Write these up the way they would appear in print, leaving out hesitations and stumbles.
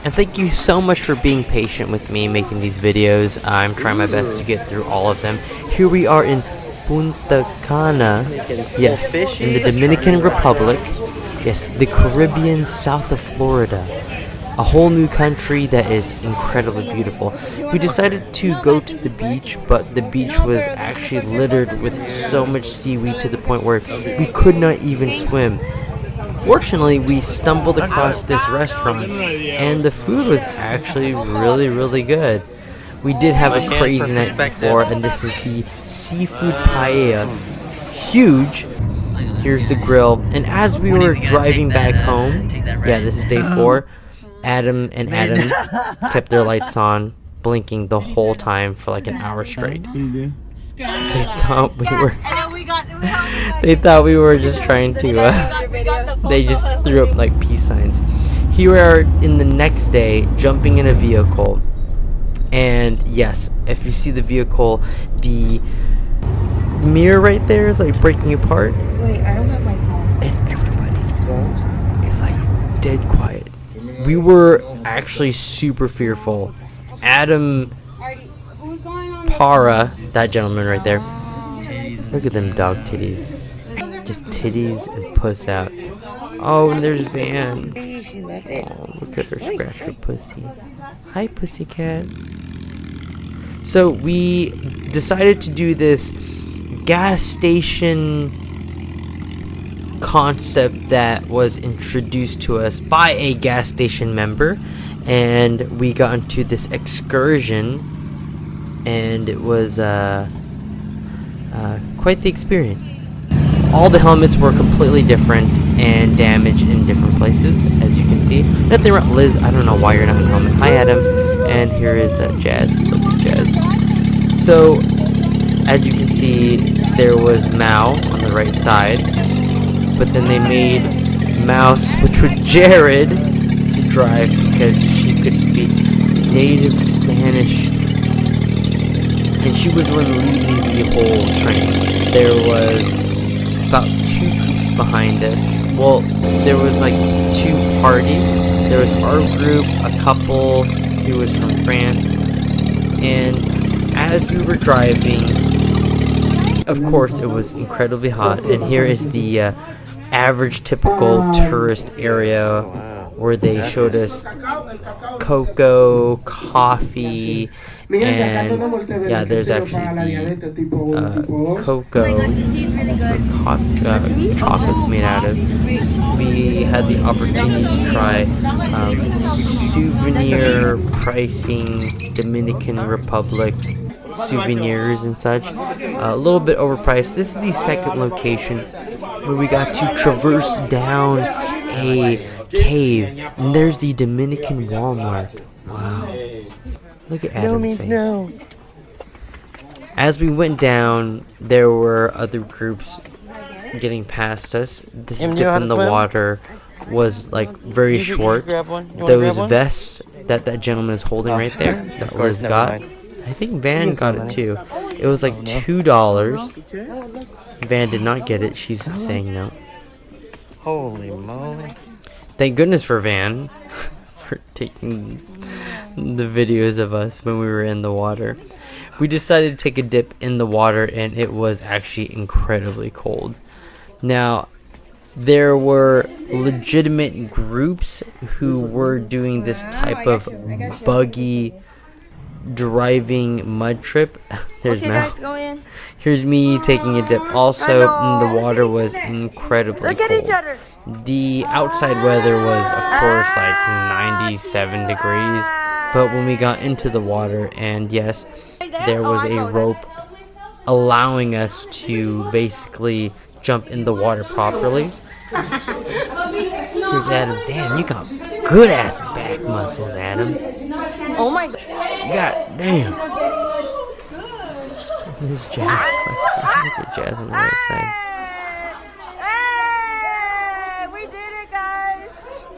And thank you so much for being patient with me making these videos. I'm trying my best to get through all of them. Here we are in Punta Cana, yes, in the Dominican Republic, yes, the Caribbean south of Florida. A whole new country that is incredibly beautiful. We decided to go to the beach, but the beach was actually littered with so much seaweed to the point where we could not even swim. Fortunately, we stumbled across this restaurant, and the food was actually really good. We did have a crazy night before, and this is the seafood paella. Huge. Here's the grill, and as we were driving back home, yeah, this is day 4, Adam kept their lights on, blinking the whole time for like an hour straight. They thought we were just trying to, they just threw up like peace signs. Here we are in the next day, jumping in a vehicle. And yes, if you see the vehicle, the mirror right there is like breaking apart. Wait, I don't have my phone. And everybody is like dead quiet. We were actually super fearful. Adam Para, that gentleman right there. Look at them dog titties. Just titties and puss out. Oh, and there's Van. Oh, look at her scratch her pussy. Hi, pussycat. So we decided to do this gas station concept that was introduced to us by a gas station member, and we got into this excursion, and it was quite the experience. All the helmets were completely different and damaged in different places, as you can see. Nothing wrong. Liz, I don't know why you're not in a helmet. Hi, Adam. And here is Jazz. Lovely Jazz. So, as you can see, there was Mao on the right side, but then they made Mao switch with Jared to drive because she could speak native Spanish, and she was the one leading the whole train. There was about 2 groups behind us. Well, there was like 2 parties. There was our group, a couple who was from France, and as we were driving, of course, it was incredibly hot, and here is the average typical tourist area where they showed us cocoa, coffee, and yeah, there's actually the cocoa, that's what chocolate's made out of. We had the opportunity to try souvenir pricing, Dominican Republic souvenirs and such, a little bit overpriced. This is the second location where we got to traverse down a cave, and there's the Dominican Walmart. Wow, look at Adam's face. No. As we went down, there were other groups getting past us. This dip in the water was like very short. Those vests that gentleman is holding right there, that Liz got, I think Van got it too. It was like $2. Van did not get it. She's saying no. Holy moly. Thank goodness for Van for taking the videos of us when we were in the water. We decided to take a dip in the water, and it was actually incredibly cold. Now, there were legitimate groups who were doing this type of buggy driving mud trip. There's Matt. Here's me taking a dip. Also, the water was incredibly cold. Each other. The outside weather was, of course, like 97 degrees. But when we got into the water, and yes, there was a rope allowing us to basically jump in the water properly. Here's Adam. Damn, you got good ass back muscles, Adam. Oh my god. God damn. There's Jazz. Look at Jazz on the right side. Hey, we did it, guys.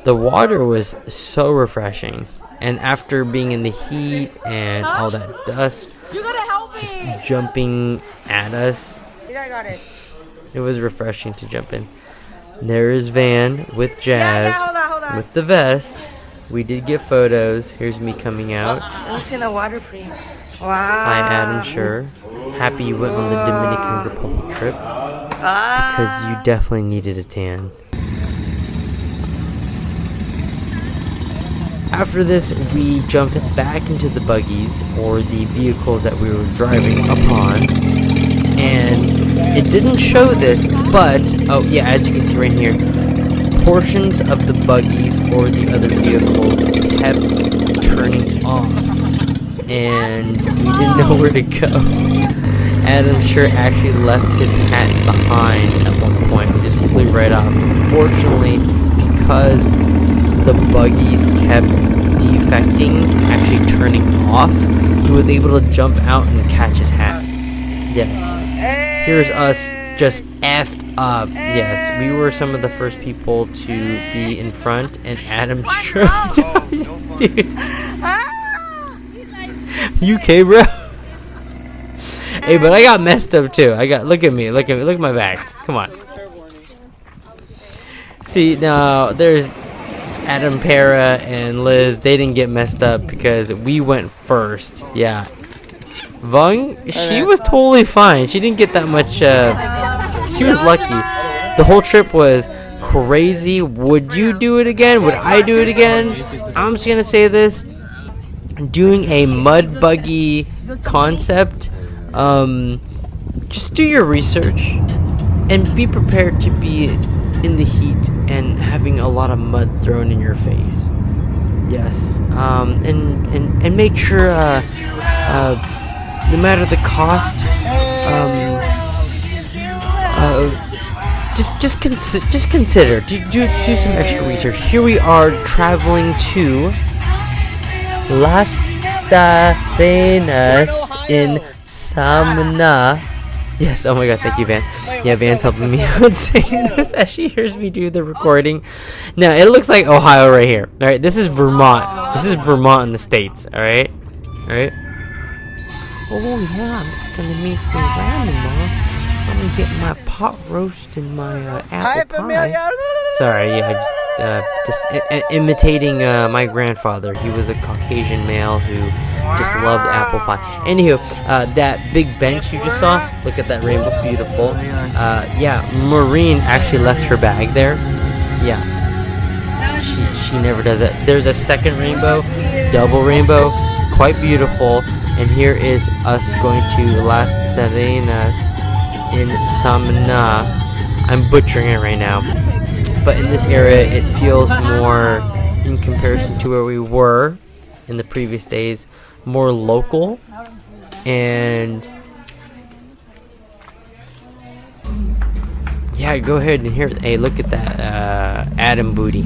The water was so refreshing, and after being in the heat and all that dust just jumping at us, I got it. It was refreshing to jump in. There is Van with Jazz hold on. with the vest. We did get photos. Here's me coming out. Look in the water frame. Wow. Hi, Adam. Sure. Happy you went on the Dominican Republic trip because you definitely needed a tan. After this, we jumped back into the buggies, or the vehicles that we were driving upon, and it didn't show this, but, oh yeah, as you can see right here, portions of the buggies or the other vehicles kept turning off, and we didn't know where to go. Adam sure actually left his hat behind at one point and just flew right off. Fortunately, because the buggies kept defecting, actually turning off, he was able to jump out and catch his hat. Yes. Here's us just effed up. Yes, we were some of the first people to be in front, and Adam sure dude. You okay, bro? Hey, but I got messed up too. Look at me, look at my back. Come on. See, now there's Adam, Para, and Liz. They didn't get messed up because we went first. Yeah. Vung, she was totally fine. She didn't get that much. She was lucky. The whole trip was crazy. Would you do it again? Would I do it again? I'm just gonna say this: doing a mud buggy concept. Just do your research and be prepared to be in the heat and having a lot of mud thrown in your face. Yes. And make sure no matter the cost, just consider do some extra research. Here we are traveling to Las Terrenas in Samana. Yes, oh my god, thank you, Van. Yeah, Van's helping me out saying this as she hears me do the recording. Now, it looks like Ohio right here. Alright, this is Vermont. This is Vermont in the States, alright? Alright? Oh yeah, I'm just gonna make some ramen, Mom. I'm gonna get my pot roast and my apple pie. Sorry, yeah, just imitating my grandfather. He was a Caucasian male who just loved apple pie. Anywho, that big bench you just saw, look at that rainbow, beautiful. Yeah, Maureen actually left her bag there. Yeah, she never does it. There's a second rainbow, double rainbow, quite beautiful. And here is us going to Las Terrenas in Samana. I'm butchering it right now, but in this area it feels more, in comparison to where we were in the previous days, more local. And yeah, go ahead and hear. Hey, look at that Adam booty.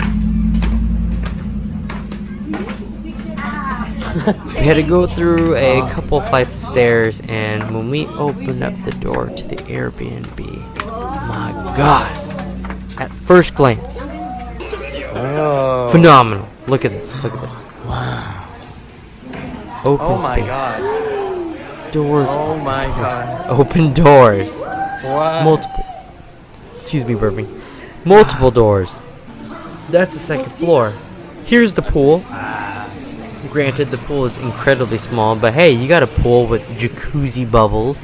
We had to go through a couple flights of stairs, and when we opened up the door to the Airbnb, my god, at first glance, phenomenal. Look at this, look at this. Wow. Open spaces. God. Doors. Oh my god. Open doors. What? Multiple. Excuse me, burping. Multiple doors. That's the second floor. Here's the pool. Granted, the pool is incredibly small, but hey, you got a pool with jacuzzi bubbles.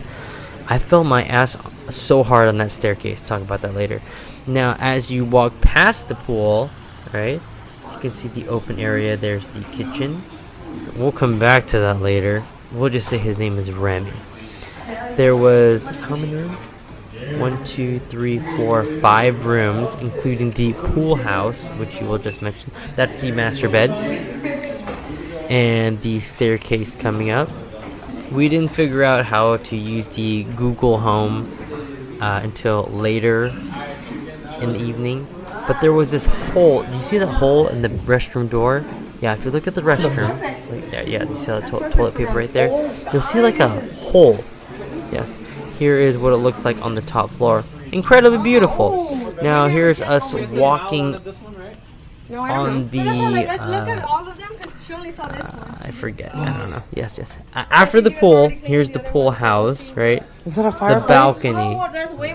I fell my ass so hard on that staircase. Talk about that later. Now, as you walk past the pool, right, you can see the open area. There's the kitchen. We'll come back to that later. We'll just say his name is Remy. There was, how many rooms? 1, 2, 3, 4, 5 rooms, including the pool house, which you will just mention. That's the master bed. And the staircase coming up. We didn't figure out how to use the Google Home until later in the evening. But there was this hole. Do you see the hole in the restroom door? Yeah, if you look at the restroom, right there, yeah, you see the toilet paper right there? You'll see like a hole. Yes. Here is what it looks like on the top floor. Incredibly beautiful. Now here's us walking on the I forget. I don't know. Yes. After the pool, here's the pool house, right? Is that a the fireplace? balcony. Oh, that's way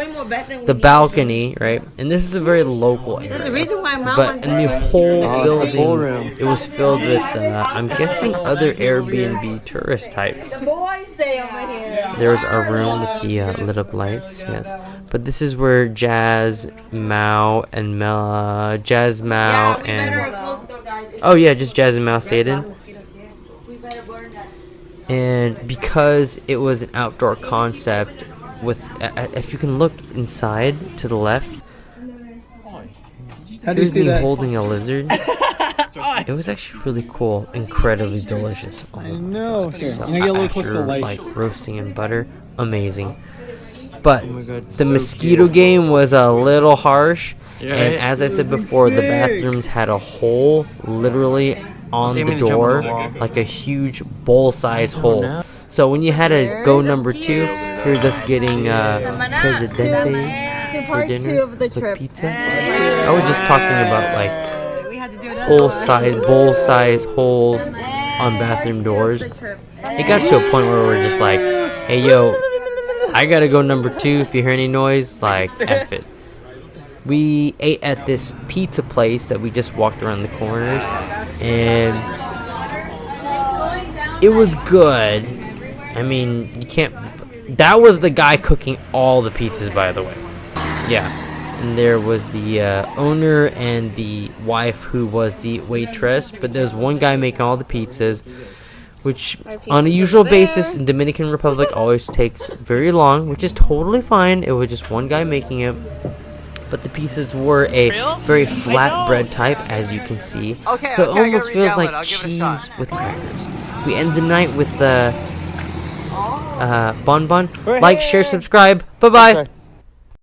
more better than The balcony, right? And this is a very local area. the reason why Mom But in the whole it's a full building, room. it was filled with, I'm guessing, other Airbnb tourist types. boys stay over here. There's our room with the lit up lights, yes. But this is where Jazz, Mao, and Jazz, Mao, and oh yeah, just Jazz and Mao stayed in. And because it was an outdoor concept, with if you can look inside to the left, How do you here's see me that? holding a lizard. It was actually really cool, incredibly delicious. Oh I my know. God. Here, So I'm gonna get a little closer to after the light. like roasting in butter, amazing. But my God, the so mosquito cute. game was a little harsh, Yeah, and right? as I said before, the bathrooms had a hole literally on See, I'm the gonna jump on door, the wall. like a huge bowl-sized hole. no. So when you had to go number 2, here's us getting Presidentes To for part dinner 2 of the with trip. pizza. I was just talking about like We had to do that. bowl-size holes on bathroom doors. It got to a point where we're just like, hey yo, I gotta go number 2. If you hear any noise, like F it. We ate at this pizza place that we just walked around the corners, and it was good. I mean, you can't. That was the guy cooking all the pizzas, by the way. Yeah. And there was the owner and the wife who was the waitress, but there's one guy making all the pizzas, which on a usual basis in Dominican Republic always takes very long, which is totally fine. It was just one guy making it. But the pieces were a very flat bread type, as you can see. So it almost feels like cheese with crackers. We end the night with the bonbon. Like, share, subscribe. Bye-bye.